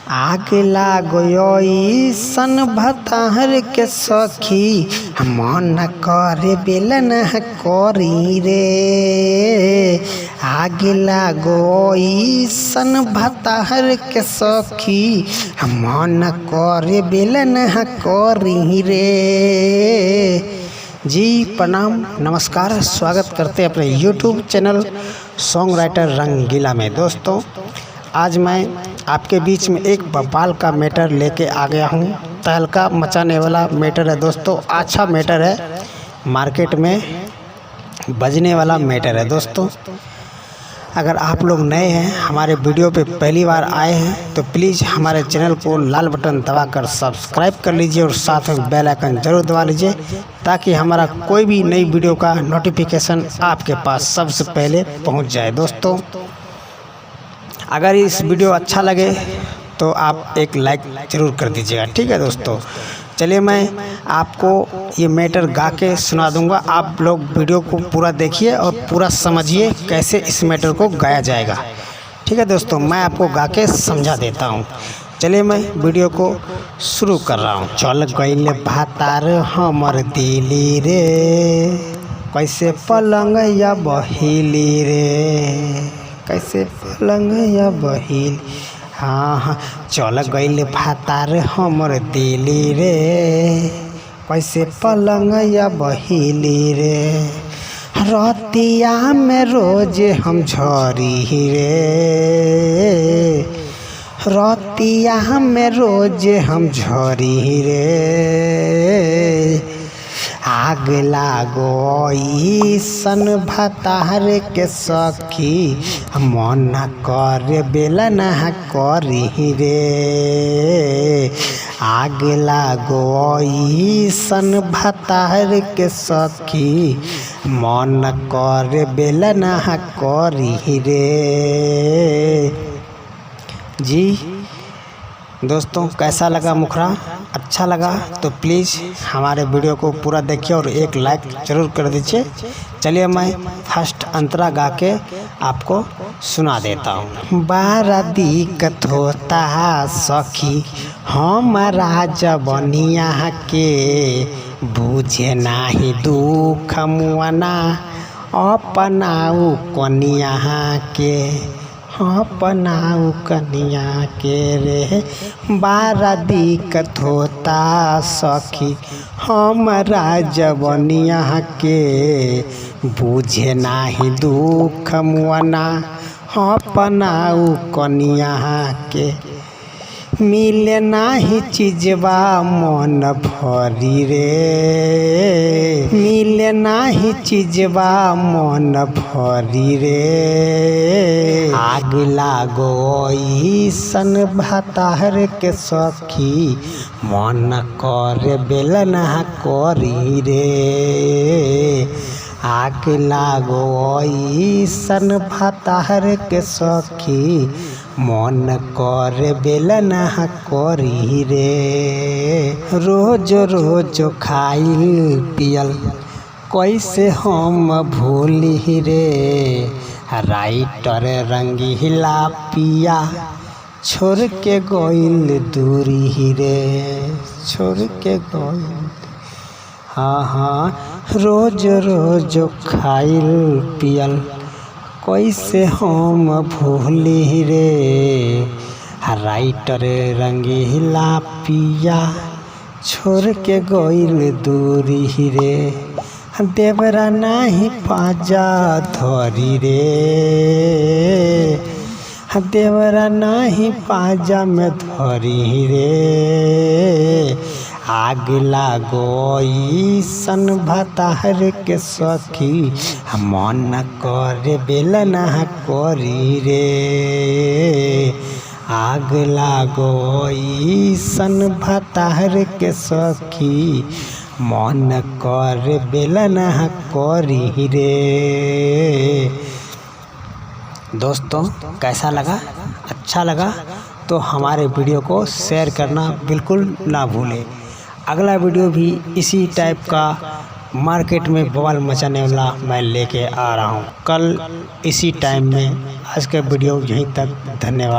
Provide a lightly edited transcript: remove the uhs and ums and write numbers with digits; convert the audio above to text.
आग लागो सन भतार के सखी मन करे बेलन करी रे। आग लागो सन भतार के सखी मन करे बेलन करी रे। जी प्रणाम नमस्कार, स्वागत करते हैं अपने YouTube चैनल सॉन्ग राइटर रंगीला में। दोस्तों आज मैं आपके बीच में एक बवाल का मैटर लेके आ गया हूँ। तहलका मचाने वाला मैटर है दोस्तों, अच्छा मैटर है, मार्केट में बजने वाला मैटर है। दोस्तों अगर आप लोग नए हैं, हमारे वीडियो पे पहली बार आए हैं तो प्लीज़ हमारे चैनल को लाल बटन दबाकर सब्सक्राइब कर लीजिए और साथ में बेल आइकन ज़रूर दबा लीजिए ताकि हमारा कोई भी नई वीडियो का नोटिफिकेशन आपके पास सबसे पहले पहुंच जाए। दोस्तों अगर इस वीडियो अच्छा लगे तो आप एक लाइक ज़रूर कर दीजिएगा, ठीक है दोस्तों। चलिए मैं आपको ये मैटर गा के सुना दूंगा, आप लोग वीडियो को पूरा देखिए और पूरा समझिए कैसे इस मैटर को गाया जाएगा, ठीक है दोस्तों। मैं आपको गा के समझा देता हूँ। चलिए मैं वीडियो को शुरू कर रहा हूँ। चल गइल भातार हमर दिली रे, कैसे पलंग या बहिली रे, कैसे पलंग या बहिल। हाँ चल गइल भातार हमर दिली रे, कैसे पलंग या बहिली रे। रतिया में रोज हम झरी रे, रतिया में रोज हम झरी रे। आग लागो सन भतार के सखी मन करे बेलन करी रे। आग लागो सन भतार के सखी मन करे बेलन करी रे। जी दोस्तों कैसा लगा मुखरा? अच्छा लगा तो प्लीज़ हमारे वीडियो को पूरा देखिए और एक लाइक ज़रूर कर दीजिए। चलिए मैं फर्स्ट अंतरा गा के आपको सुना देता हूँ। बारा दिक्कत होता सखी हमारा जबनिया के, बुझे नाही दुख मुआना अपनाऊ कनिया के, अपनाऊ कनिया के रे। बारा दिक्कत होता सखी हमारा जवनिया के, बुझे नाही दुख मुआना अपनाऊ कनिया के। मिले नाही चीजवा मन भरी रे, मिले नाही चीजवा मन भरी रे। आग लागो सन भतार के सखी मन करे बेलन करी रे। आग लागो सन भतार के सखी मन करे बेलन करी रे। रोज रोज खाइल पियल कैसे हम भूली रे। राइटर रंगीला पिया छोड़ के गइल दूरी रे, छोड़ के गइल। हाँ रोज रोज खाइल पियल कैसे हम भूली रे। राइटर रंगीला पिया छोड़ के गइल दूरी रे। देवरा नाही पाजा धरी रे, देवरा नाही पाजा में धरी रे। आग लागो सन भतार के सखी मन करे बेलन करी रे। आग लागो सन भतार के सखी मन करे बेलन करी रे। दोस्तों कैसा लगा? अच्छा लगा तो हमारे वीडियो को शेयर करना बिल्कुल ना भूलें। अगला वीडियो भी इसी टाइप का मार्केट में बवाल मचाने वाला मैं लेके आ रहा हूँ कल इसी टाइम में। आज का वीडियो यहीं तक, धन्यवाद।